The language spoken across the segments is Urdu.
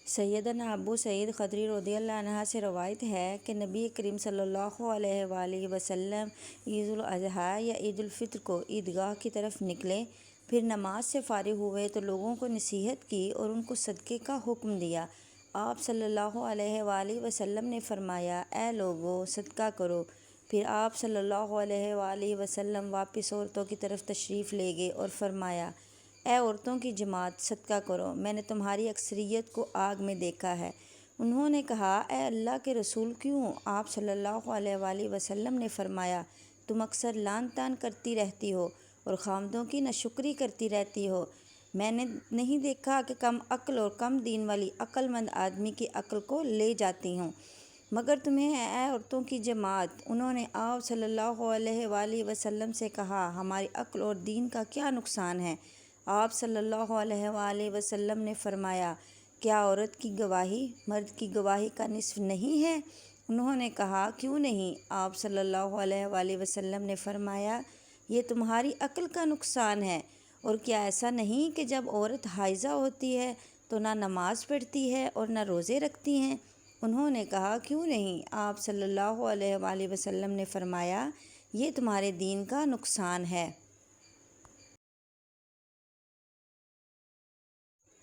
سیدنا ابو سعید خدری رضی اللہ عنہ سے روایت ہے کہ نبی کریم صلی اللہ علیہ وآلہ وسلم عید الاضحیٰ یا عید الفطر کو عیدگاہ کی طرف نکلے، پھر نماز سے فارغ ہوئے تو لوگوں کو نصیحت کی اور ان کو صدقے کا حکم دیا۔ آپ صلی اللہ علیہ وآلہ وسلم نے فرمایا، اے لوگو صدقہ کرو۔ پھر آپ صلی اللہ علیہ وآلہ وسلم واپس عورتوں کی طرف تشریف لے گئے اور فرمایا، اے عورتوں کی جماعت صدقہ کرو، میں نے تمہاری اکثریت کو آگ میں دیکھا ہے۔ انہوں نے کہا، اے اللہ کے رسول کیوں؟ آپ صلی اللہ علیہ وآلہ وسلم نے فرمایا، تم اکثر لعن طعن کرتی رہتی ہو اور خامدوں کی ناشکری کرتی رہتی ہو۔ میں نے نہیں دیکھا کہ کم عقل اور کم دین والی عقل مند آدمی کی عقل کو لے جاتی ہوں، مگر تمہیں اے عورتوں کی جماعت۔ انہوں نے آپ صلی اللہ علیہ وآلہ وسلم سے کہا، ہماری عقل اور دین کا کیا نقصان ہے؟ آپ صلی اللہ علیہ وآلہ وسلم نے فرمایا، کیا عورت کی گواہی مرد کی گواہی کا نصف نہیں ہے؟ انہوں نے کہا، کیوں نہیں؟ آپ صلی اللہ علیہ وآلہ وسلم نے فرمایا، یہ تمہاری عقل کا نقصان ہے۔ اور کیا ایسا نہیں کہ جب عورت حائضہ ہوتی ہے تو نہ نماز پڑھتی ہے اور نہ روزے رکھتی ہیں؟ انہوں نے کہا، کیوں نہیں؟ آپ صلی اللہ علیہ وآلہ وسلم نے فرمایا، یہ تمہارے دین کا نقصان ہے۔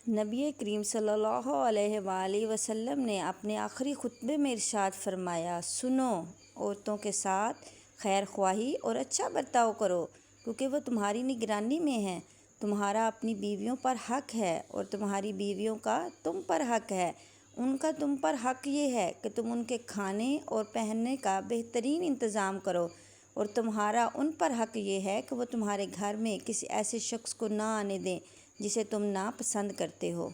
نبی کریم صلی اللہ علیہ وآلہ وسلم نے اپنے آخری خطبے میں ارشاد فرمایا، سنو، عورتوں کے ساتھ خیر خواہی اور اچھا برتاؤ کرو، کیونکہ وہ تمہاری نگرانی میں ہیں۔ تمہارا اپنی بیویوں پر حق ہے اور تمہاری بیویوں کا تم پر حق ہے۔ ان کا تم پر حق یہ ہے کہ تم ان کے کھانے اور پہننے کا بہترین انتظام کرو، اور تمہارا ان پر حق یہ ہے کہ وہ تمہارے گھر میں کسی ایسے شخص کو نہ آنے دیں جسے تم ناپسند کرتے ہو۔